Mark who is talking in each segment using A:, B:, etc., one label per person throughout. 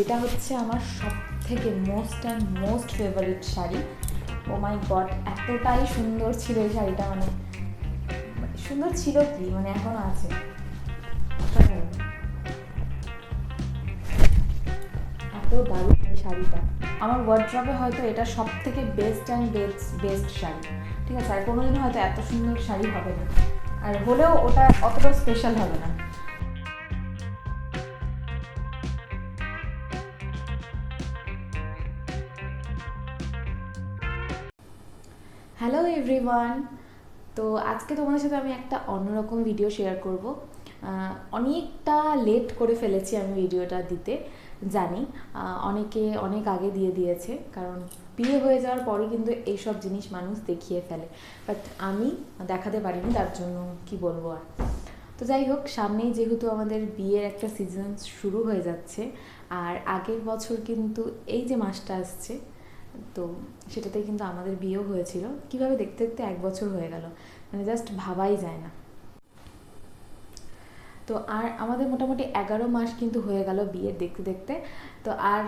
A: যেটা হচ্ছে আমার সব থেকে মোস্ট ফেভারিট শাড়ি। ও মাই গড, এতটাই সুন্দর ছিল এই শাড়িটা, মানে সুন্দর ছিল কি, মানে এখনো আছে। এত দারুণ এই শাড়িটা, আমার ওয়ার্ড্রবে হয়তো এটা সব থেকে বেস্ট শাড়ি। ঠিক আছে, আর কোনোদিন হয়তো এত সুন্দর শাড়ি হবে না, আর হলেও ওটা অতটা স্পেশাল হবে না। হ্যালো এভরিওয়ান, তো আজকে তোমাদের সাথে আমি একটা অন্যরকম ভিডিও শেয়ার করব। অনেকটা লেট করে ফেলেছি আমি ভিডিওটা দিতে, জানি অনেকে অনেক আগে দিয়ে দিয়েছে, কারণ বিয়ে হয়ে যাওয়ার পরে কিন্তু এইসব জিনিস মানুষ দেখিয়ে ফেলে, বাট আমি দেখাতে পারিনি, তার জন্য কি বলবো আর। তো যাই হোক, সামনেই যেহেতু আমাদের বিয়ের একটা সিজন শুরু হয়ে যাচ্ছে, আর আগের বছর কিন্তু এই যে মাসটা আসছে, তো সেটাতে কিন্তু আমাদের বিয়েও হয়েছিল। কিভাবে দেখতে দেখতে 1 বছর হয়ে গেল, মানে জাস্ট ভাবাই যায় না। তো আর আমাদের মোটামুটি 11 মাস কিন্তু হয়ে গেল বিয়ের দেখতে দেখতে। তো আর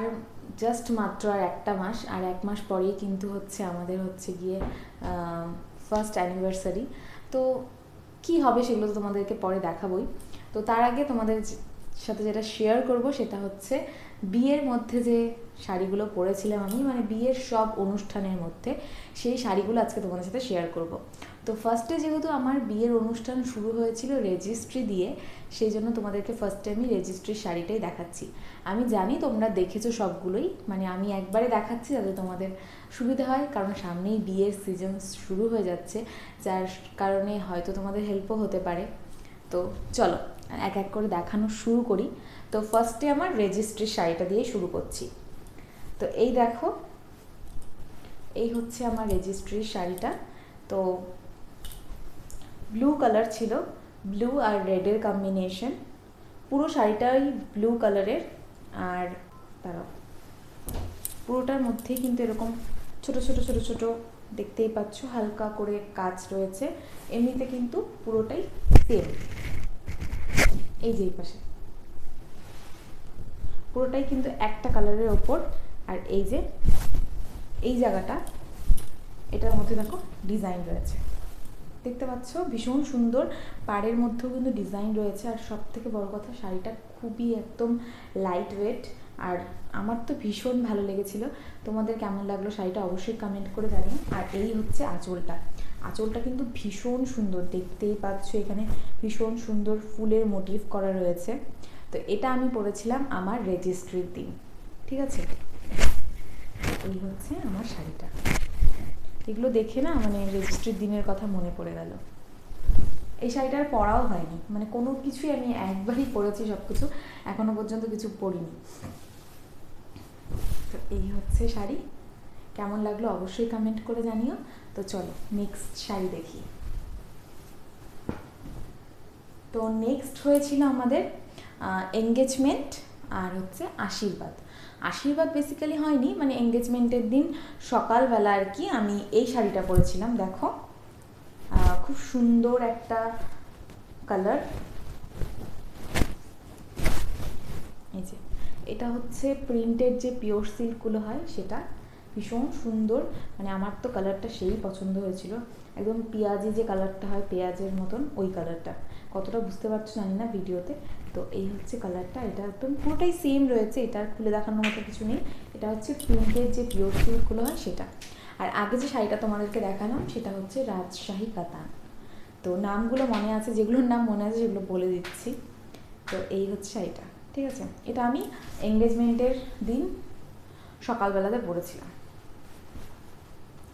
A: জাস্ট মাত্র আর একটা মাস, আর 1 মাস পরেই কিন্তু আমাদের গিয়ে ফার্স্ট অ্যানিভার্সারি। তো কি হবে সেগুলো তো তোমাদেরকে পরে দেখাবোই। তো তার আগে তোমাদের সাথে যেটা শেয়ার করব সেটা হচ্ছে বিয়ের মধ্যে যে শাড়িগুলো পরেছিলাম আমি, মানে বিয়ের সব অনুষ্ঠানের মধ্যে সেই শাড়িগুলো আজকে তোমাদের সাথে শেয়ার করব। তো ফার্স্টে যেহেতু আমার বিয়ের অনুষ্ঠান শুরু হয়েছিল রেজিস্ট্রি দিয়ে, সেই জন্য তোমাদেরকে ফার্স্টে আমি রেজিস্ট্রির শাড়িটাই দেখাচ্ছি। আমি জানি তোমরা দেখেছো সবগুলোই, মানে আমি একবারে দেখাচ্ছি যাতে তোমাদের সুবিধা হয়, কারণ সামনেই বিয়ের সিজন শুরু হয়ে যাচ্ছে, যার কারণে হয়তো তোমাদের হেল্পও হতে পারে। তো চলো এক এক করে দেখানো শুরু করি। তো ফার্স্টে আমার রেজিস্ট্রির শাড়িটা দিয়ে শুরু করছি। তো এই দেখো, এই হচ্ছে আমার রেজিস্ট্রির শাড়িটা। তো ব্লু কালার ছিল, ব্লু আর রেডের কম্বিনেশন, পুরো শাড়িটাই ব্লু কালারের। আর তারা পুরোটার মধ্যেই কিন্তু এরকম ছোট ছোট ছোট ছোট দেখতেই পাচ্ছ, হালকা করে কাজ রয়েছে। এমনিতে কিন্তু পুরোটাই সেম, এই যে এই পাশে পুরোটাই কিন্তু একটা কালারের ওপর। আর এই যে এই জায়গাটা, এটার মধ্যে দেখো ডিজাইন রয়েছে, দেখতে পাচ্ছ ভীষণ সুন্দর। পাড়ের মধ্যেও কিন্তু ডিজাইন রয়েছে, আর সব থেকে বড় কথা শাড়িটা খুবই একদম লাইট ওয়েট, আর আমার তো ভীষণ ভালো লেগেছিল। তোমাদের কেমন লাগলো শাড়িটা অবশ্যই কমেন্ট করে জানিও। আর এই হচ্ছে আঁচলটা, আঁচলটা কিন্তু ভীষণ সুন্দর, দেখতেই পাচ্ছ এখানে ভীষণ সুন্দর ফুলের মোটিভ করা রয়েছে। তো এটা আমি পরেছিলাম আমার রেজিস্ট্রির দিন, ঠিক আছে। এই হচ্ছে আমার শাড়িটা, এগুলো দেখে না মানে রেজিস্ট্রির দিনের কথা মনে পড়ে গেল। এই শাড়িটার পরাও হয়নি, মানে কোনো কিছুই আমি একবারই পরেছি, সব কিছু এখনো পর্যন্ত কিছু পরিনি। তো এই হচ্ছে শাড়ি, কেমন লাগলো অবশ্যই কমেন্ট করে জানিও। তো চলো নেক্সট শাড়ি দেখি। তো নেক্সট হয়েছিল আমাদের এঙ্গেজমেন্ট, আর হচ্ছে আশীর্বাদ। আশীর্বাদ বেসিক্যালি হয়নি, মানে এঙ্গেজমেন্টের দিন সকালবেলা আর কি আমি এই শাড়িটা পরেছিলাম। দেখো খুব সুন্দর একটা কালার, এই যে এটা হচ্ছে প্রিন্টেড যে পিওর সিল্কগুলো হয় সেটা, ভীষণ সুন্দর। মানে আমার তো কালারটা সেই পছন্দ হয়েছিল, একদম পেঁয়াজি যে কালারটা হয় পেঁয়াজের মতন, ওই কালারটা। কতটা বুঝতে পারছো জানি না ভিডিওতে। তো এই হচ্ছে কালারটা, এটা একদম পুরোটাই সেম রয়েছে, এটা খুলে দেখানোর মতো কিছু নেই। এটা হচ্ছে প্রিন্টেড যে পিওর সিল্কগুলো হয় সেটা। আর আগে যে শাড়িটা তোমাদেরকে দেখালাম সেটা হচ্ছে রাজশাহী কাতান। তো নামগুলো মনে আছে, যেগুলোর নাম মনে আছে সেগুলো বলে দিচ্ছি। তো এই হচ্ছে শাড়িটা, ঠিক আছে। এটা আমি এঙ্গেজমেন্টের দিন সকালবেলাতে পরেছিলাম,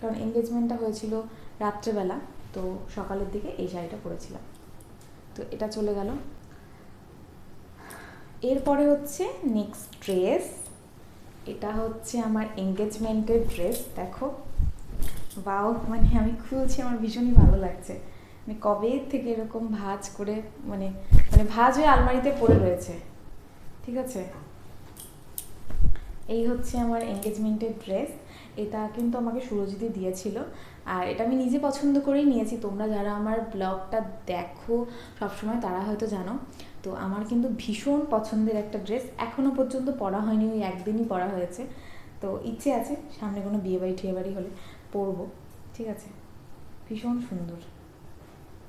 A: কারণ এঙ্গেজমেন্টটা হয়েছিল রাত্রেবেলা, তো সকালের দিকে এই শাড়িটা পরেছিলাম। তো এটা চলে গেল। এরপরে হচ্ছে নেক্সট ড্রেস, এটা হচ্ছে আমার এঙ্গেজমেন্টের ড্রেস। দেখো বাও, মানে আমি খুলছি, আমার ভীষণই ভালো লাগছে। মানে কবে থেকে এরকম ভাঁজ করে, মানে মানে ভাঁজ হয়ে আলমারিতে পড়ে রয়েছে, ঠিক আছে। এই হচ্ছে আমার এঙ্গেজমেন্টের ড্রেস, এটা কিন্তু আমাকে সুরজিৎই দিয়েছিল, আর এটা আমি নিজে পছন্দ করেই নিয়েছি। তোমরা যারা আমার ব্লগটা দেখো সবসময় তারা হয়তো জানো। তো আমার কিন্তু ভীষণ পছন্দের একটা ড্রেস, এখনও পর্যন্ত পরা হয়নি, ওই একদিনই পরা হয়েছে। তো ইচ্ছে আছে সামনে কোনো বিয়েবাড়ি টিয়েবাড়ি হলে পরবো, ঠিক আছে। ভীষণ সুন্দর,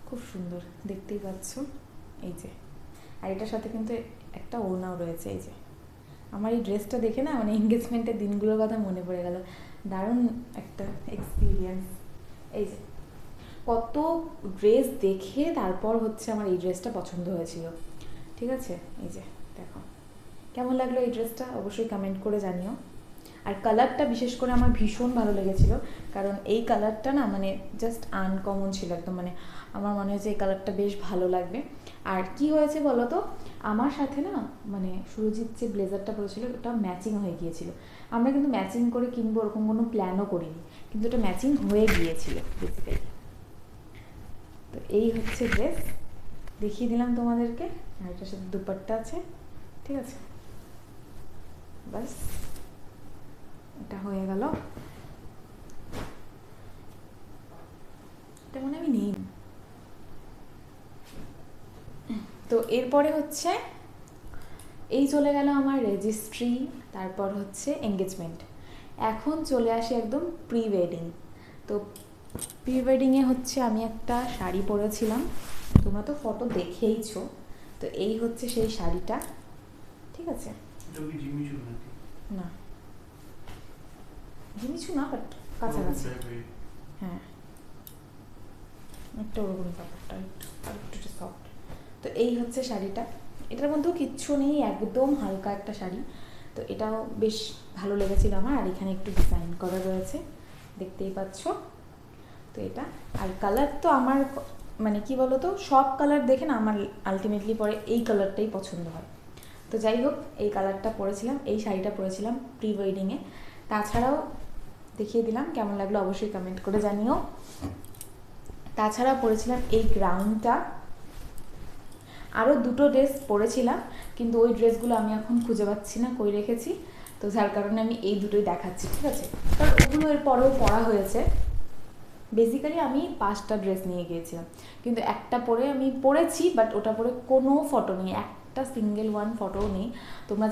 A: খুব সুন্দর, দেখতেই পাচ্ছ এই যে। আর এটার সাথে কিন্তু একটা ওড়নাও রয়েছে। এই যে আমার এই ড্রেসটা দেখে না মানে এনগেজমেন্টের দিনগুলোর কথা মনে পড়ে গেল, দারুণ একটা এক্সপিরিয়েন্স। এই যে কত ড্রেস দেখে তারপর হচ্ছে আমার এই ড্রেসটা পছন্দ হয়েছিল, ঠিক আছে। এই যে দেখো কেমন লাগলো এই ড্রেসটা, অবশ্যই কমেন্ট করে জানিও। আর কালারটা বিশেষ করে আমার ভীষণ ভালো লেগেছিল, কারণ এই কালারটা না মানে জাস্ট আনকমন ছিল একদম, মানে আমার মনে হয়েছে এই কালারটা বেশ ভালো লাগবে। আর কি হয়েছে বলো তো, আমার সাথে না মানে সুরজিৎ যে ব্লেজারটা পরেছিল ওটা ম্যাচিং হয়ে গিয়েছিল। আমরা কিন্তু ম্যাচিং করে কিনবো ওরকম কোনো প্ল্যানও করিনি, কিন্তু এটা ম্যাচিং হয়ে গিয়েছিল বেসিক্যালি। তো এই হচ্ছে ড্রেস, দেখিয়ে দিলাম তোমাদেরকে। আর এটার সাথে দুপাট্টা আছে, ঠিক আছে। বাস এটা হয়ে গেল, এটা মনে আমি নেই। তো এরপরে হচ্ছে এই চলে গেল আমার রেজিস্ট্রি, তারপর হচ্ছে এঙ্গেজমেন্ট। এখন চলে আসি একদম প্রি ওয়েডিং। তো প্রি ওয়েডিংয়ে হচ্ছে আমি একটা শাড়ি পরেছিলাম, তোমরা তো ফটো দেখেইছো। তো এই হচ্ছে সেই শাড়িটা, ঠিক আছে। না জিমিচু না, বাট কাছাকাছি, হ্যাঁ একটা ওরকম ব্যাপারটা, একটু সফট। তো এই হচ্ছে শাড়িটা, এটার মধ্যেও কিচ্ছু নেই, একদম হালকা একটা শাড়ি। তো এটাও বেশ ভালো লেগেছিল আমার। আর এখানে একটু ডিজাইন করা রয়েছে, দেখতেই পাচ্ছ। তো এটা আর কালার তো আমার মানে কি বলতো, সব কালার দেখে না আমার আলটিমেটলি পরে এই কালারটাই পছন্দ হয়। তো যাই হোক এই কালারটা পরেছিলাম, এই শাড়িটা পরেছিলাম প্রি ওয়েডিংয়ে। তাছাড়াও দেখিয়ে দিলাম, কেমন লাগলো অবশ্যই কমেন্ট করে জানিও। তাছাড়া পরেছিলাম এই গ্রাউন্ডটা, আরও দুটো ড্রেস পরেছিলাম, কিন্তু ওই ড্রেসগুলো আমি এখন খুঁজে পাচ্ছি না কই রেখেছি। তো যার কারণে আমি এই দুটোই দেখাচ্ছি, ঠিক আছে। কারণ ওগুলো এর পরেও পরা হয়েছে। বেসিক্যালি আমি 5টা ড্রেস নিয়ে গিয়েছিলাম, কিন্তু একটা পরে আমি পরেছি, বাট ওটা পরে কোনো ফটো নেই, একটা সিঙ্গেল ওয়ান ফটোও নেই। তোমরা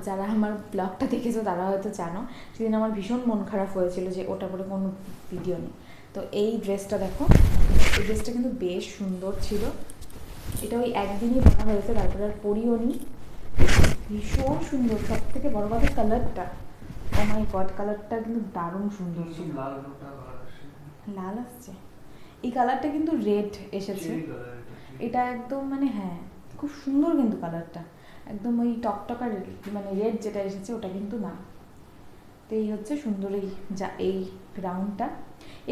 A: যারা আমার ব্লগটা দেখেছো তারা হয়তো জানো, সেদিন আমার ভীষণ মন খারাপ হয়েছিল যে ওটা পরে কোনো ভিডিও নেই। তো এই ড্রেসটা দেখো, এই ড্রেসটা কিন্তু বেশ সুন্দর ছিল। এটা ওই একদিনই পরা হয়েছে, তারপরে আর পরিও নি। ভীষণ সুন্দর, সব থেকে বড় কথা কালারটা, ও মাই গড, কালারটা কিন্তু দারুণ সুন্দর ছিল। লাল আসছে, এই কালারটা কিন্তু রেড এসেছে, এটা একদম মানে হ্যাঁ খুব সুন্দর কিন্তু কালারটা, একদম ওই টকটকা মানে রেড যেটা এসেছে ওটা কিন্তু না। তো এই হচ্ছে সুন্দর এই গ্রাউন্ডটা।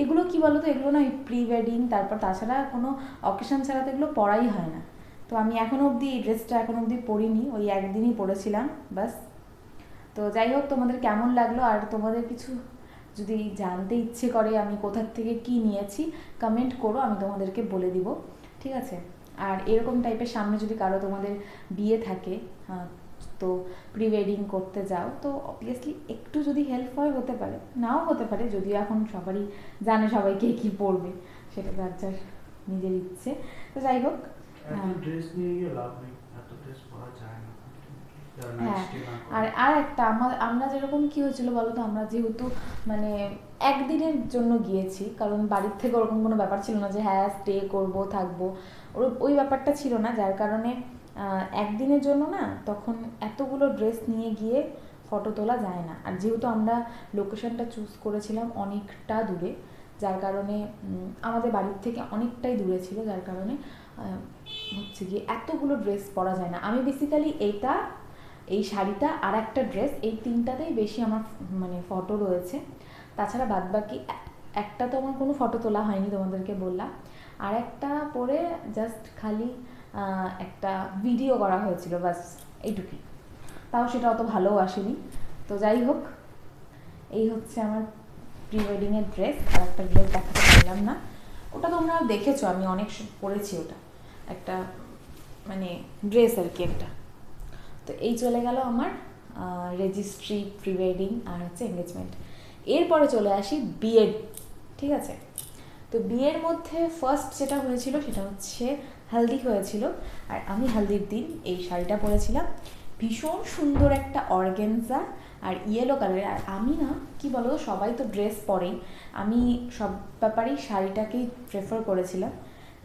A: এগুলো কি বলতো, এগুলো না ওই প্রি ওয়েডিং, তারপর তাছাড়া কোনো অকেশন ছাড়া তো এগুলো পরাই হয় না। তো আমি এখনও অবধি এই ড্রেসটা এখনও অবধি পরিনি, ওই একদিনই পরেছিলাম বাস। তো যাই হোক তোমাদের কেমন লাগলো, আর তোমাদের কিছু যদি জানতে ইচ্ছে করে আমি কোথার থেকে কি নিয়েছি কমেন্ট করো, আমি তোমাদেরকে বলে দিব, ঠিক আছে। আর এরকম টাইপের সামনে যদি কারো তোমাদের বিয়ে থাকে, তো প্রি ওয়েডিং করতে যাও, তো অবভিয়াসলি একটু যদি হেল্প হয় হতে পারে, নাও হতে পারে, যদিও এখন সবারই জানে সবাই কে কী পরবে, সেটা তার যার নিজের ইচ্ছে। তো যাই হোক,
B: ড্রেস নিয়ে গিয়ে লাভ নেই, এত ড্রেস পরা যায় না।
A: হ্যাঁ, আর একটা আমরা যেরকম কি হয়েছিল বলো তো, আমরা যেহেতু মানে একদিনের জন্য গিয়েছি, কারণ বাড়ির থেকে ওরকম কোনো ব্যাপার ছিল না যে হ্যাঁ স্টে করব থাকবো, ওই ব্যাপারটা ছিল না, যার কারণে একদিনের জন্য না তখন এতগুলো ড্রেস নিয়ে গিয়ে ফটো তোলা যায় না। আর যেহেতু আমরা লোকেশনটা চুজ করেছিলাম অনেকটা দূরে, যার কারণে আমাদের বাড়ির থেকে অনেকটাই দূরে ছিল, যার কারণে হচ্ছে গিয়ে এতগুলো ড্রেস পরা যায় না। আমি বেসিক্যালি এই শাড়িটা আর একটা ড্রেস, এই তিনটাতেই বেশি আমার মানে ফটো রয়েছে। তাছাড়া বাদবাকি একটা তো আমার কোনো ফটো তোলা হয়নি, তোমাদেরকে বললাম। আর একটা পরে জাস্ট খালি একটা ভিডিও করা হয়েছিল, বাস এইটুকুই, তাও সেটা অত ভালোও আসেনি। তো যাই হোক, এই হচ্ছে আমার প্রি ওয়েডিংয়ের ড্রেস। আর একটা ড্রেস দেখাতে পারলাম না, ওটা তোমরা দেখেছো, আমি অনেক পরেছি, ওটা একটা মানে ড্রেস আর কি একটা। তো এই চলে গেল আমার রেজিস্ট্রি, প্রি ওয়েডিং আর হচ্ছে এঙ্গেজমেন্ট। এরপরে চলে আসি বিয়ের, ঠিক আছে। তো বিয়ের মধ্যে ফার্স্ট যেটা হয়েছিল সেটা হচ্ছে হালদি হয়েছিল, আর আমি হালদির দিন এই শাড়িটা পরেছিলাম। ভীষণ সুন্দর একটা অর্গানজা আর ইয়েলো কালারের। আর আমি না কি বলো, সবাই তো ড্রেস পরেই, আমি সব ব্যাপারেই শাড়িটাকেই প্রেফার করেছিলাম,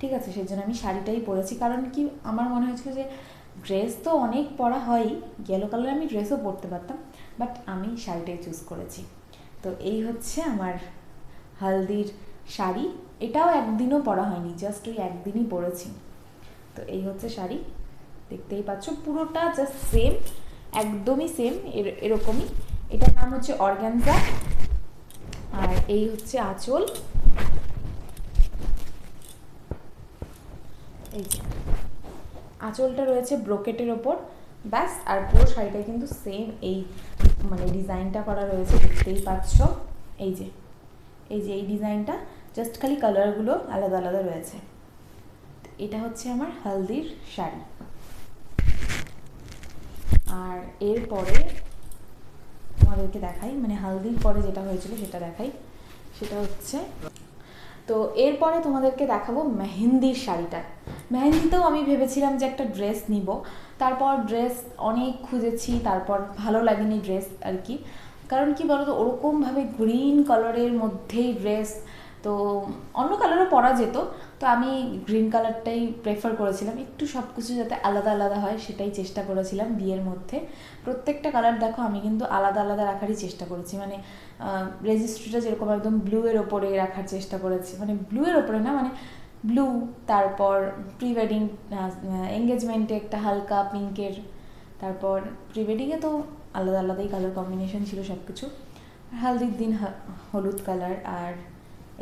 A: ঠিক আছে। সেই জন্য আমি শাড়িটাই পরেছি, কারণ কি আমার মনে হয়েছিল যে ড্রেস তো অনেক পরা হয়ই, ইয়েলো কালার আমি ড্রেসও পরতে পারতাম, বাট আমি শাড়িটাই চুজ করেছি। তো এই হচ্ছে আমার হালদির শাড়ি। এটাও একদিনও পরা হয়নি, জাস্ট ওই একদিনই পরেছি। তো এই হচ্ছে শাড়ি, দেখতেই পাচ্ছ পুরোটা জাস্ট সেম, একদমই সেম এরকমই। এটার নাম হচ্ছে অর্গানজা, আর এই হচ্ছে আঁচল, এই যে আঁচলটা রয়েছে ব্রোকেটের ওপর, ব্যাস। আর পুরো শাড়িটা কিন্তু সেম এই মানে ডিজাইনটা করা রয়েছে, দেখতেই পাচ্ছ। এই যে এই ডিজাইনটা, জাস্ট খালি কালারগুলো আলাদা আলাদা রয়েছে। এটা হচ্ছে আমার হালদির শাড়ি। আর এরপরে তোমাদেরকে দেখাই, মানে হালদির পরে যেটা হয়েছিল সেটা দেখাই। সেটা হচ্ছে, তো এরপরে তোমাদেরকে দেখাবো মেহেন্দির শাড়িটা। মেহেন্দিতেও আমি ভেবেছিলাম যে একটা ড্রেস নিব, তারপর ড্রেস অনেক খুঁজেছি, তারপর ভালো লাগেনি ড্রেস আর কি। কারণ কি বলতো, ওরকমভাবে গ্রিন কালারের মধ্যেই ড্রেস, তো অন্য কালারও পরা যেত, তো আমি গ্রিন কালারটাই প্রেফার করেছিলাম। একটু সব কিছু যাতে আলাদা আলাদা হয় সেটাই চেষ্টা করেছিলাম বিয়ের মধ্যে। প্রত্যেকটা কালার দেখো আমি কিন্তু আলাদা আলাদা রাখারই চেষ্টা করেছি, মানে রেজিস্ট্রিটা যেরকম একদম ব্লুয়ের ওপরে রাখার চেষ্টা করেছি, মানে ব্লুয়ের ওপরে না, মানে ব্লু, তারপর প্রি ওয়েডিং এঙ্গেজমেন্টে একটা হালকা পিঙ্কের, তারপর প্রি ওয়েডিংয়ে তো আলাদা আলাদাই কালার কম্বিনেশন ছিল সব কিছু, হালদির দিন হলুদ কালার। আর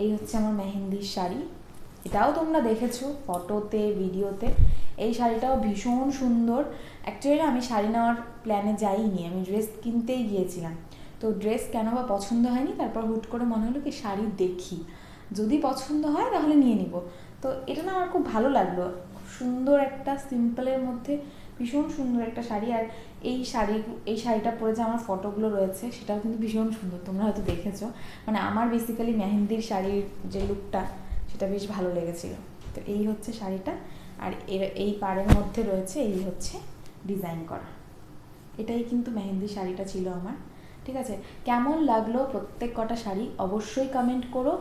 A: এই হচ্ছে আমার মেহেন্দির শাড়ি, এটাও তোমরা দেখেছো ফটোতে ভিডিওতে। এই শাড়িটাও ভীষণ সুন্দর। অ্যাকচুয়ালি আমি শাড়ি নেওয়ার প্ল্যানে যাইনি, আমি ড্রেস কিনতেই গিয়েছিলাম। তো ড্রেস কেন বা পছন্দ হয়নি, তারপর হুট করে মনে হলো কি শাড়ি দেখি, যদি পছন্দ হয় তাহলে নিয়ে নিব। তো এটা না আমার খুব ভালো লাগলো, সুন্দর একটা সিম্পলের মধ্যে ভীষণ সুন্দর একটা শাড়ি। আর এই শাড়িটা পরে যে আমার ফটোগুলো রয়েছে সেটাও কিন্তু ভীষণ সুন্দর, তোমরা হয়তো দেখেছো। মানে আমার বেসিক্যালি মেহেন্দির শাড়ির যে লুকটা সেটা বেশ ভালো লেগেছিল। তো এই হচ্ছে শাড়িটা, আর এই পাড়ের মধ্যে রয়েছে এই হচ্ছে ডিজাইন করা। এটাই কিন্তু মেহেন্দি শাড়িটা ছিল আমার, ঠিক আছে। কেমন লাগলো প্রত্যেক কটা শাড়ি অবশ্যই কমেন্ট করো।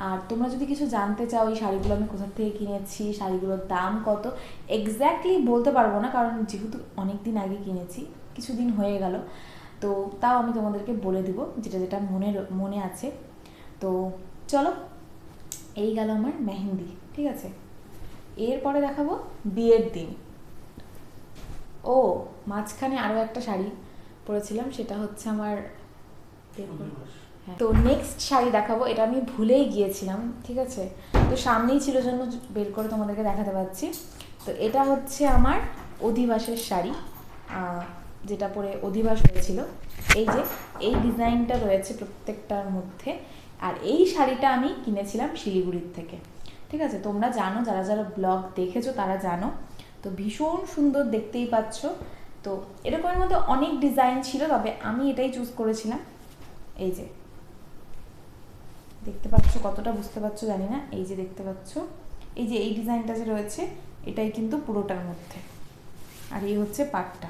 A: আর তোমরা যদি কিছু জানতে চাও এই শাড়িগুলো আমি কোথা থেকে কিনেছি, শাড়িগুলোর দাম কত, এক্স্যাক্টলি বলতে পারবো না, কারণ যেহেতু অনেক দিন আগে কিনেছি, কিছুদিন হয়ে গেল, তো তাও আমি তোমাদেরকে বলে দিব যেটা যেটা মনে আছে। তো চলো, এই গেল আমার মেহেন্দি, ঠিক আছে। এরপরে দেখাবো বিয়ের দিন। ও মাঝখানে আরও একটা শাড়ি পরেছিলাম, সেটা হচ্ছে আমার, হ্যাঁ। তো নেক্সট শাড়ি দেখাবো, এটা আমি ভুলেই গিয়েছিলাম, ঠিক আছে। তো সামনেই ছিল জন্য বের করে তোমাদেরকে দেখাতে পারছি। তো এটা হচ্ছে আমার অধিবাসের শাড়ি, যেটা পরে অধিবাস হয়েছিল। এই যে এই ডিজাইনটা রয়েছে প্রত্যেকটার মধ্যে। আর এই শাড়িটা আমি কিনেছিলাম শিলিগুড়ির থেকে, ঠিক আছে। তোমরা জানো, যারা যারা ব্লগ দেখেছো তারা জানো। তো ভীষণ সুন্দর, দেখতেই পাচ্ছ। তো এরকমের মধ্যে অনেক ডিজাইন ছিল, তবে আমি এটাই চুজ করেছিলাম। এই যে দেখতে পাচ্ছ, কতটা বুঝতে পারছো জানি না, এই যে দেখতে পাচ্ছ, এই যে এই ডিজাইনটা যে রয়েছে এটাই কিন্তু পুরোটার মধ্যে। আর এই হচ্ছে পাটটা।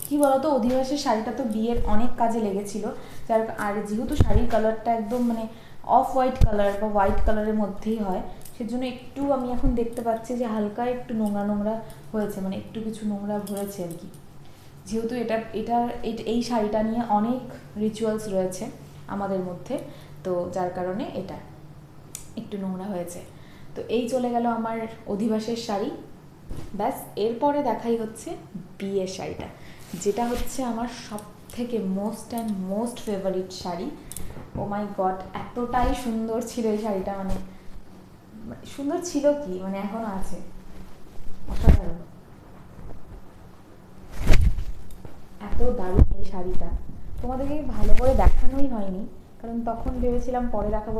A: কি বলতো, অধিবাসের শাড়িটা তো বিয়ের অনেক কাজে লেগেছিল, যার আর যেহেতু শাড়ির কালারটা একদম মানে অফ হোয়াইট কালার বা হোয়াইট কালারের মধ্যেই হয়, সেজন্য একটু আমি এখন দেখতে পাচ্ছি যে হালকা একটু নোংরা নোংরা হয়েছে, মানে একটু কিছু নোংরা ভরেছে আর কি। যেহেতু এই শাড়িটা নিয়ে অনেক রিচুয়ালস রয়েছে আমাদের মধ্যে, তো যার কারণে এটা একটু নোংরা হয়েছে। তো এই চলে গেল আমার অধিবাসের শাড়ি, ব্যাস। এরপরে দেখাই হচ্ছে বিয়ের শাড়িটা, যেটা হচ্ছে আমার সব থেকে মোস্ট ফেভারিট শাড়ি। ও মাই গড, এতটাই সুন্দর ছিল এই শাড়িটা, মানে সুন্দর ছিল কি, মানে এখনো আছে, অসাধারণ, এত দারুণ এই শাড়িটা। তোমাদেরকে ভালো করে দেখানোই হয়নি, কারণ তখন ভেবেছিলাম পরে দেখাবো,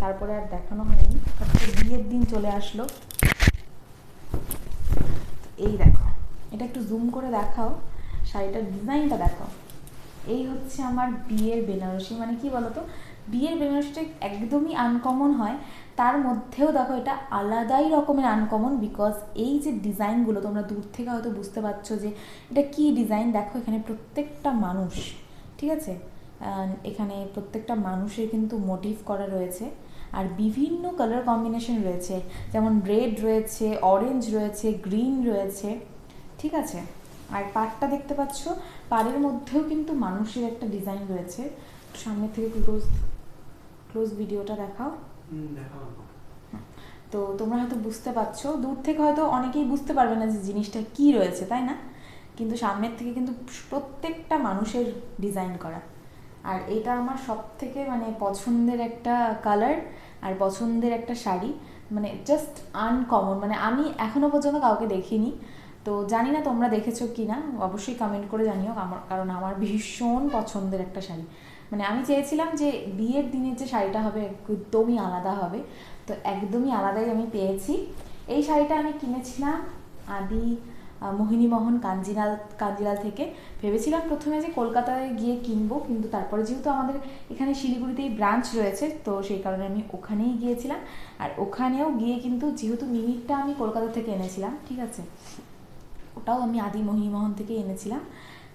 A: তারপরে আর দেখানো হয়নি। তারপরে বিয়ের দিন চলে আসলো। এই দেখো, এটা একটু জুম করে দেখাও, শাড়িটার ডিজাইনটা দেখো। এই হচ্ছে আমার বিয়ের বেনারসি, মানে কি বলতো, বিয়ের বেনারসিটা একদমই আনকমন হয়, তার মধ্যেও দেখো এটা আলাদাই রকমের আনকমন, বিকজ এই যে ডিজাইনগুলো তোমরা দূর থেকে হয়তো বুঝতে পারছো যে এটা কী ডিজাইন। দেখো এখানে প্রত্যেকটা মানুষ, ঠিক আছে, এখানে প্রত্যেকটা মানুষের কিন্তু মোটিভ করা রয়েছে, আর বিভিন্ন কালার কম্বিনেশন রয়েছে, যেমন রেড রয়েছে, অরেঞ্জ রয়েছে, গ্রিন রয়েছে, ঠিক আছে। আর পাড়টা দেখতে পাচ্ছ, পাড়ের মধ্যেও কিন্তু মানুষের একটা ডিজাইন রয়েছে। সামনে থেকে ক্লোজ ভিডিওটা দেখাও।
B: দেখাও।
A: তো তোমরা হয়তো বুঝতে পারছো, দূর থেকে হয়তো অনেকেই বুঝতে পারবে না যে জিনিসটা কি রয়েছে, তাই না? কিন্তু সামনের থেকে কিন্তু প্রত্যেকটা মানুষের ডিজাইন করা। আর এটা আমার সব থেকে মানে পছন্দের একটা কালার আর পছন্দের একটা শাড়ি, মানে জাস্ট আনকমন, মানে আমি এখনো পর্যন্ত কাউকে দেখিনি। তো জানি না তোমরা দেখেছো কি না, অবশ্যই কমেন্ট করে জানিও। কারণ আমার ভীষণ পছন্দের একটা শাড়ি, মানে আমি চেয়েছিলাম যে বিয়ের দিনের যে শাড়িটা হবে একদমই আলাদা হবে, তো একদমই আলাদাই আমি পেয়েছি। এই শাড়িটা আমি কিনেছিলাম আদি মোহিনীমোহন কাঞ্জিলাল থেকে। ভেবেছিলাম প্রথমে যে কলকাতায় গিয়ে কিনবো, কিন্তু তারপরে যেহেতু আমাদের এখানে শিলিগুড়িতেই ব্রাঞ্চ রয়েছে, তো সেই কারণে আমি ওখানেই গিয়েছিলাম। আর ওখানেও গিয়ে কিন্তু যেহেতু মিনিটটা আমি কলকাতা থেকে এনেছিলাম, ঠিক আছে, ওটাও আমি আদি মোহিনীমোহন থেকে এনেছিলাম,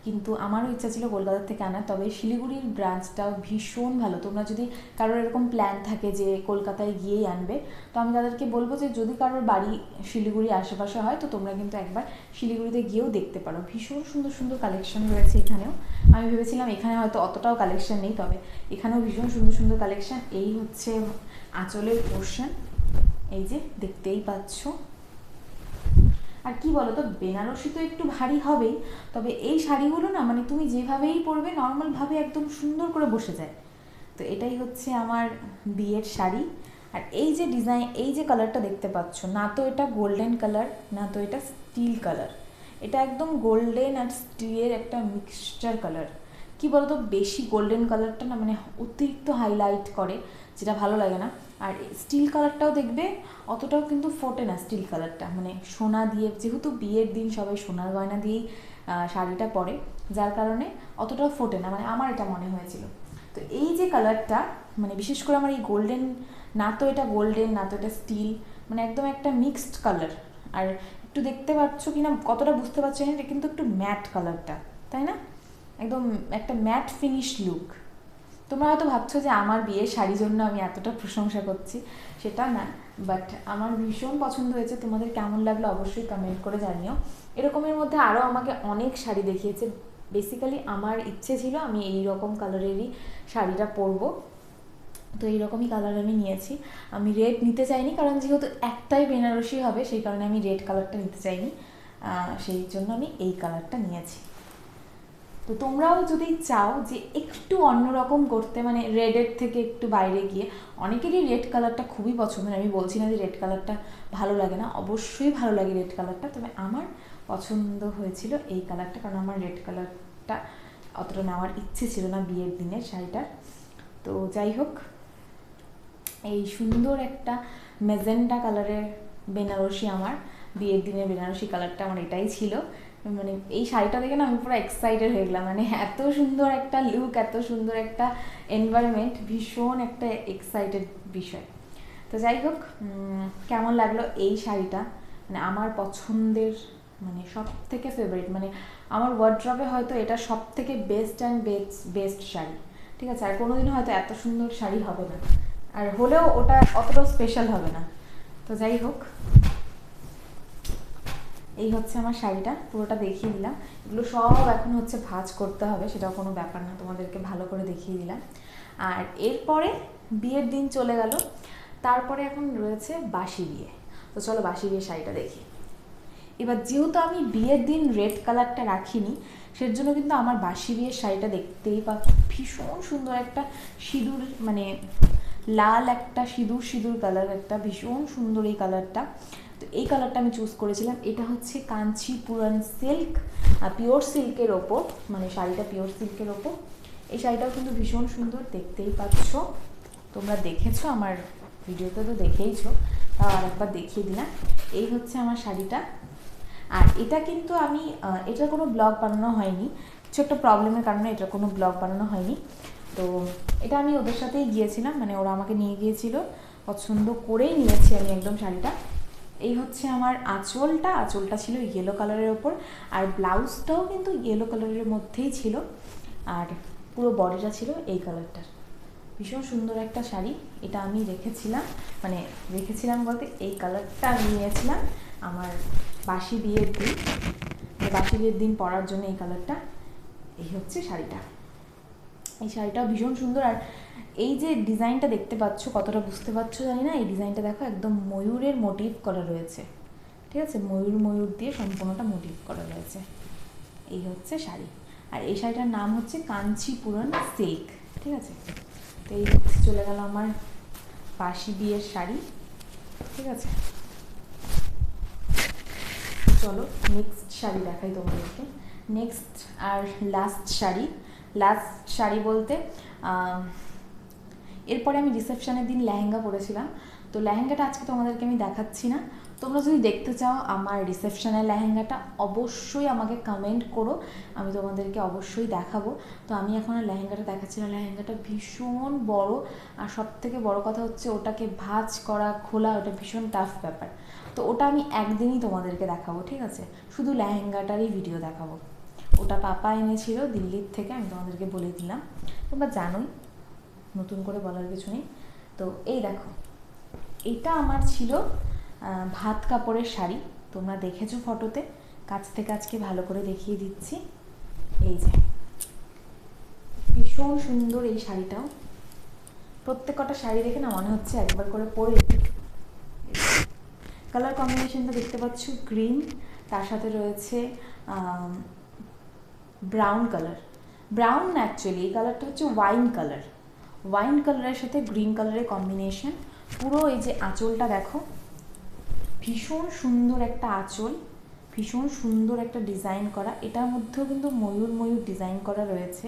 A: কিন্তু আমারও ইচ্ছা ছিল কলকাতা থেকে আনার। তবে শিলিগুড়ির ব্রাঞ্চটাও ভীষণ ভালো। তোমরা যদি কারোর এরকম প্ল্যান থাকে যে কলকাতায় গিয়েই আনবে, তো আমি তাদেরকে বলবো যে যদি কারোর বাড়ি শিলিগুড়ি আশেপাশে হয় তো তোমরা কিন্তু একবার শিলিগুড়িতে গিয়েও দেখতে পারো। ভীষণ সুন্দর সুন্দর কালেকশন রয়েছে এখানেও। আমি ভেবেছিলাম এখানে হয়তো অতটাও কালেকশন নেই, তবে এখানেও ভীষণ সুন্দর সুন্দর কালেকশন। এই হচ্ছে আঁচলের পোর্শন, এই যে দেখতেই পাচ্ছ। আর কি বলো তো, বেনারসি তো একটু ভারী হবেই, তবে এই শাড়িগুলো না মানে তুমি যেভাবেই পরবে নর্মালভাবে একদম সুন্দর করে বসে যায়। তো এটাই হচ্ছে আমার বিয়ের শাড়ি। আর এই যে ডিজাইন, এই যে কালারটা দেখতে পাচ্ছ, না তো এটা গোল্ডেন কালার, না তো এটা স্টিল কালার, এটা একদম গোল্ডেন আর স্টিলের একটা মিক্সচার কালার। কি বলতো, বেশি গোল্ডেন কালারটা না মানে অতিরিক্ত হাইলাইট করে, যেটা ভালো লাগে না। আর স্টিল কালারটাও দেখবে অতটাও কিন্তু ফোটে না স্টিল কালারটা, মানে সোনা দিয়ে, যেহেতু বিয়ের দিন সবাই সোনার গয়না দিয়েই শাড়িটা পরে, যার কারণে অতটাও ফোটে না, মানে আমার এটা মনে হয়েছিল। তো এই যে কালারটা, মানে বিশেষ করে আমার এই গোল্ডেন, না তো এটা গোল্ডেন না তো এটা স্টিল, মানে একদম একটা মিক্সড কালার। আর একটু দেখতে পাচ্ছ কিনা কতটা বুঝতে পারছো না, এটা কিন্তু একটু ম্যাট কালারটা, তাই না? একদম একটা ম্যাট ফিনিশ লুক। তোমরা হয়তো ভাবছো যে আমার বিয়ের শাড়ির জন্য আমি এতটা প্রশংসা করছি, সেটা না, বাট আমার ভীষণ পছন্দ হয়েছে। তোমাদের কেমন লাগলো অবশ্যই কমেন্ট করে জানিও। এরকমের মধ্যে আরও আমাকে অনেক শাড়ি দেখিয়েছে। বেসিক্যালি আমার ইচ্ছে ছিল আমি এই রকম কালারেরই শাড়িটা পরবো, তো এইরকমই কালার আমি নিয়েছি। আমি রেড নিতে চাইনি, কারণ যেহেতু একটাই বেনারসি হবে সেই কারণে আমি রেড কালারটা নিতে চাইনি, সেই জন্য আমি এই কালারটা নিয়েছি। তো তোমরাও যদি চাও যে একটু অন্যরকম করতে, মানে রেডের থেকে একটু বাইরে গিয়ে, অনেকেরই রেড কালারটা খুবই পছন্দ, আমি বলছি না যে রেড কালারটা ভালো লাগে না, অবশ্যই ভালো লাগে রেড কালারটা, তবে আমার পছন্দ হয়েছিল এই কালারটা, কারণ আমার রেড কালারটা অতটা নেওয়ার ইচ্ছে ছিল না বিয়ের দিনের শাড়িটার। তো যাই হোক, এই সুন্দর একটা মেজেন্টা কালারের বেনারসি, আমার বিয়ের দিনের বেনারসি কালারটা আমার এটাই ছিল। মানে এই শাড়িটা দেখে না আমি পুরো এক্সাইটেড হয়ে গেলাম, মানে এত সুন্দর একটা লুক, এত সুন্দর একটা এনভায়রনমেন্ট, ভীষণ একটা এক্সাইটেড বিষয়। তো যাই হোক, কেমন লাগলো এই শাড়িটা, মানে আমার পছন্দের, মানে সব থেকে ফেভারিট, মানে আমার ওয়ার্ড্রবে হয়তো এটা সব থেকে বেস্ট অ্যান্ড বেস্ট শাড়ি, ঠিক আছে। আর কোনোদিনও হয়তো এত সুন্দর শাড়ি হবে না, আর হলেও ওটা অতটাও স্পেশাল হবে না। তো যাই হোক, এই হচ্ছে আমার শাড়িটা, পুরোটা দেখিয়ে দিলাম। এগুলো সব এখন হচ্ছে ভাঁজ করতে হবে, সেটাও কোনো ব্যাপার না, তোমাদেরকে ভালো করে দেখিয়ে দিলাম। আর এরপরে বিয়ের দিন চলে গেল, তারপরে এখন রয়েছে বাসি বিয়ে। তো চলো বাসি বিয়ে শাড়িটা দেখি। এবার যেহেতু আমি বিয়ের দিন রেড কালারটা রাখিনি, সের জন্য কিন্তু আমার বাসি বিয়ের শাড়িটা দেখতেই ভীষণ সুন্দর একটা সিঁদুর, মানে লাল একটা সিঁদুর কালার, একটা ভীষণ সুন্দর এই কালারটা। তো এই কালারটা আমি চুজ করেছিলাম। এটা হচ্ছে কাঞ্চিপুরম সিল্ক, পিওর সিল্কের ওপর, মানে শাড়িটা পিওর সিল্কের ওপর। এই শাড়িটাও কিন্তু ভীষণ সুন্দর, দেখতেই পাচ্ছ, তোমরা দেখেছো আমার ভিডিওতে তো দেখেইছো, তাও আরেকবার দেখিয়ে দিলাম। এই হচ্ছে আমার শাড়িটা। আর এটা কিন্তু আমি, এটার কোনো ব্লগ বানানো হয়নি, কিছু একটা প্রবলেমের কারণে এটার কোনো ব্লগ বানানো হয়নি। তো এটা আমি ওদের সাথেই গিয়েছিলাম, মানে ওরা আমাকে নিয়ে গিয়েছিল, পছন্দ করেই নিয়েছি আমি একদম শাড়িটা। এই হচ্ছে আমার আঁচলটা ছিল ইয়েলো কালারের ওপর, আর ব্লাউজটাও কিন্তু ইয়েলো কালারের মধ্যেই ছিল, আর পুরো বডিটা ছিল এই কালারটার। ভীষণ সুন্দর একটা শাড়ি, এটা আমি রেখেছিলাম বলতে এই কালারটা আমি নিয়েছিলাম আমার বাসি বিয়ের দিন পরার জন্য এই কালারটা। এই হচ্ছে শাড়িটা, এই শাড়িটাও ভীষণ সুন্দর। আর এই যে ডিজাইনটা দেখতে পাচ্ছ, কতটা বুঝতে পারছো জানি না, এই ডিজাইনটা দেখো একদম ময়ূরের মোটিভ করা রয়েছে, ঠিক আছে, ময়ূর দিয়ে সম্পূর্ণটা মোটিভ করা রয়েছে। এই হচ্ছে শাড়ি, আর এই শাড়িটার নাম হচ্ছে কাঞ্চিপুরম সিল্ক, ঠিক আছে। তো এই চলে গেল আমার বাসি বিয়ের শাড়ি, ঠিক আছে। চলো নেক্সট শাড়ি দেখাই তোমাদেরকে। নেক্সট আর লাস্ট শাড়ি বলতে এরপরে আমি রিসেপশনের দিন লেহেঙ্গা পরেছিলাম, তো লেহেঙ্গাটা আজকে তোমাদেরকে আমি দেখাচ্ছি না। তোমরা যদি দেখতে চাও আমার রিসেপশনের লেহেঙ্গাটা, অবশ্যই আমাকে কমেন্ট করো, আমি তোমাদেরকে অবশ্যই দেখাবো। তো আমি এখন আর লেহেঙ্গাটা দেখাচ্ছি না, লেহেঙ্গাটা ভীষণ বড়, আর সব থেকে বড় কথা হচ্ছে ওটাকে ভাঁজ করা খোলা ওটা ভীষণ টাফ ব্যাপার। তো ওটা আমি একদিনই তোমাদেরকে দেখাবো, ঠিক আছে, শুধু লেহেঙ্গাটারই ভিডিও দেখাবো। ওটা পাপা এনেছিল দিল্লির থেকে, আমি তোমাদেরকে বলে দিলাম, তোমরা জানোই, নতুন করে বলার কিছু নেই। তো এই দেখো, এটা আমার ছিল ভাত কাপড়ের শাড়ি, তোমরা দেখেছো ফটোতে, কাছ থেকে আজকে ভালো করে দেখিয়ে দিচ্ছি। এই যে ভীষণ সুন্দর এই শাড়িটাও, প্রত্যেকটা শাড়ি দেখে না মনে হচ্ছে একবার করে পরে। কালার কম্বিনেশনটা দেখতে পাচ্ছ গ্রিন, তার সাথে রয়েছে ব্রাউন কালার, ব্রাউন না অ্যাকচুয়ালি এই কালারটা হচ্ছে ওয়াইন কালারের সাথে গ্রিন কালারের কম্বিনেশন। পুরো এই যে আঁচলটা দেখো, ভীষণ সুন্দর একটা আঁচল, ভীষণ সুন্দর একটা ডিজাইন করা, এটার মধ্যেও কিন্তু ময়ূর ডিজাইন করা রয়েছে।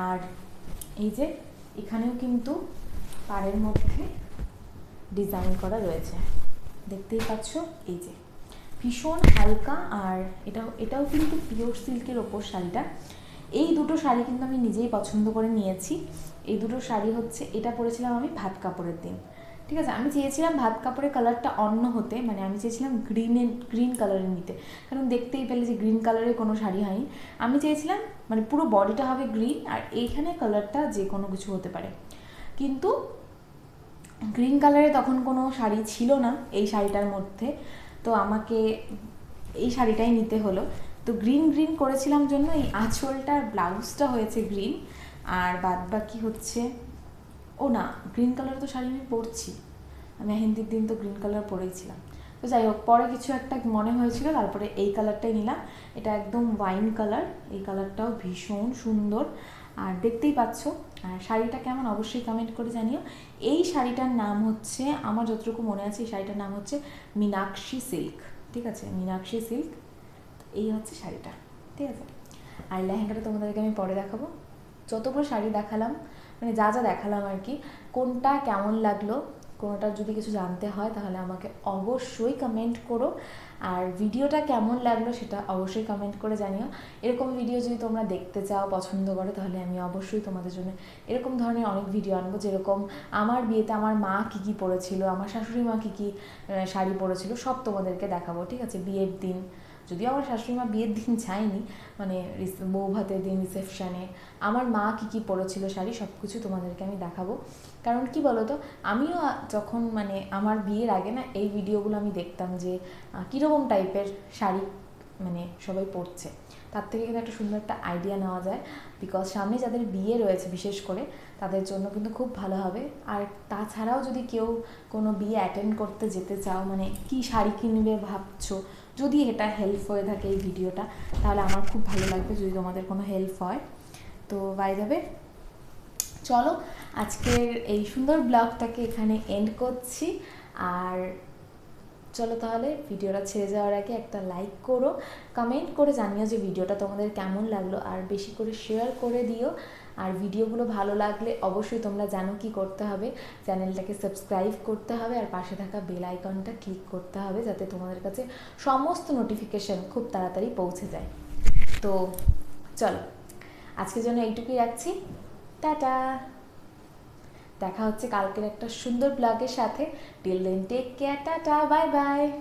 A: আর এই যে এখানেও কিন্তু পাড়ের মধ্যে ডিজাইন করা রয়েছে, দেখতেই পাচ্ছ। এই যে ভীষণ হালকা, আর এটাও কিন্তু পিওর সিল্কের ওপর শাড়িটা। এই দুটো শাড়ি কিন্তু আমি নিজেই পছন্দ করে নিয়েছি। এই দুটো শাড়ি হচ্ছে, এটা পরেছিলাম আমি ভাত কাপড়ের দিন, ঠিক আছে। আমি চেয়েছিলাম ভাত কাপড়ের কালারটা অন্য হতে, মানে আমি চেয়েছিলাম গ্রিন কালারের নিতে, কারণ দেখতেই পেলে যে গ্রিন কালারের কোনো শাড়ি হয়নি। আমি চেয়েছিলাম মানে পুরো বডিটা হবে গ্রিন, আর এইখানে কালারটা যে কোনো কিছু হতে পারে, কিন্তু গ্রিন কালারে তখন কোনো শাড়ি ছিল না এই শাড়িটার মধ্যে, তো আমাকে এই শাড়িটাই নিতে হলো। তো গ্রিন করেছিলাম জন্য এই আঁচলটার ব্লাউজটা হয়েছে গ্রিন, আর বাদ বাকি হচ্ছে, ও না, গ্রিন কালার তো শাড়ি আমি পরছি, আমি মেহেন্দির দিন তো গ্রিন কালার পরেইছিলাম। তো যাই হোক, পরে কিছু একটা মনে হয়েছিল, তারপরে এই কালারটাই নিলাম। এটা একদম ওয়াইন কালার, এই কালারটাও ভীষণ সুন্দর, আর দেখতেই পাচ্ছ। আর শাড়িটা কেমন অবশ্যই কমেন্ট করে জানিও। এই শাড়িটার নাম হচ্ছে, আমার যতটুকু মনে আছে, এই শাড়িটার নাম হচ্ছে মীনাক্ষী সিল্ক, ঠিক আছে, মীনাক্ষী সিল্ক। এই হচ্ছে শাড়িটা, ঠিক আছে। আর লেহেঙ্গাটা তোমাদেরকে আমি পরে দেখাবো। যতগুলো শাড়ি দেখালাম, মানে যা দেখালাম আর কি, কোনটা কেমন লাগলো, কোনোটার যদি কিছু জানতে হয় তাহলে আমাকে অবশ্যই কমেন্ট করো, আর ভিডিওটা কেমন লাগলো সেটা অবশ্যই কমেন্ট করে জানিও। এরকম ভিডিও যদি তোমরা দেখতে চাও, পছন্দ করো, তাহলে আমি অবশ্যই তোমাদের জন্য এরকম ধরনের অনেক ভিডিও আনবো, যেরকম আমার বিয়েতে আমার মা কী পরেছিল, আমার শাশুড়ি মা কী শাড়ি পরেছিল, সব তোমাদেরকে দেখাবো, ঠিক আছে। বিয়ের দিন, যদিও আমার শাশুড়ি মা বিয়ের দিন যায়নি, মানে বউ ভাতের দিন, রিসেপশানে আমার মা কী পরেছিল শাড়ি, সব কিছু তোমাদেরকে আমি দেখাবো। কারণ কি বলো তো, আমিও যখন মানে আমার বিয়ের আগে না এই ভিডিওগুলো আমি দেখতাম যে কীরকম টাইপের শাড়ি মানে সবাই পরছে, তার থেকে কিন্তু একটা সুন্দর একটা আইডিয়া নেওয়া যায়। বিকজ সামনে যাদের বিয়ে রয়েছে বিশেষ করে, তাদের জন্য কিন্তু খুব ভালো হবে। আর তাছাড়াও যদি কেউ কোনো বিয়ে অ্যাটেন্ড করতে যেতে চাও, মানে কি শাড়ি কিনবে ভাবছো, যদি এটা হেল্প হয়ে থাকে এই ভিডিওটা, তাহলে আমার খুব ভালো লাগবে যদি তোমাদের কোনো হেল্প হয়। তো বাই দ্য ওয়ে, চলো আজকের এই সুন্দর ব্লগটাকে এখানে এন্ড করছি। আর চলো তাহলে ভিডিওটা ছেড়ে যাওয়ার আগে একটা লাইক করো, কমেন্ট করে জানিও যে ভিডিওটা তোমাদের কেমন লাগলো, আর বেশি করে শেয়ার করে দিও। আর ভিডিওগুলো ভালো লাগলে অবশ্যই তোমরা জানো কি করতে হবে, চ্যানেলটাকে সাবস্ক্রাইব করতে হবে, আর পাশে থাকা বেল আইকনটা ক্লিক করতে হবে, যাতে তোমাদের কাছে সমস্ত নোটিফিকেশন খুব তাড়াতাড়ি পৌঁছে যায়। তো চলো আজকের জন্য এইটুকুই রাখছি, টাটা। দেখা হচ্ছে কালকের একটা সুন্দর ব্লগের সাথে। Till then take care, tata, bye by.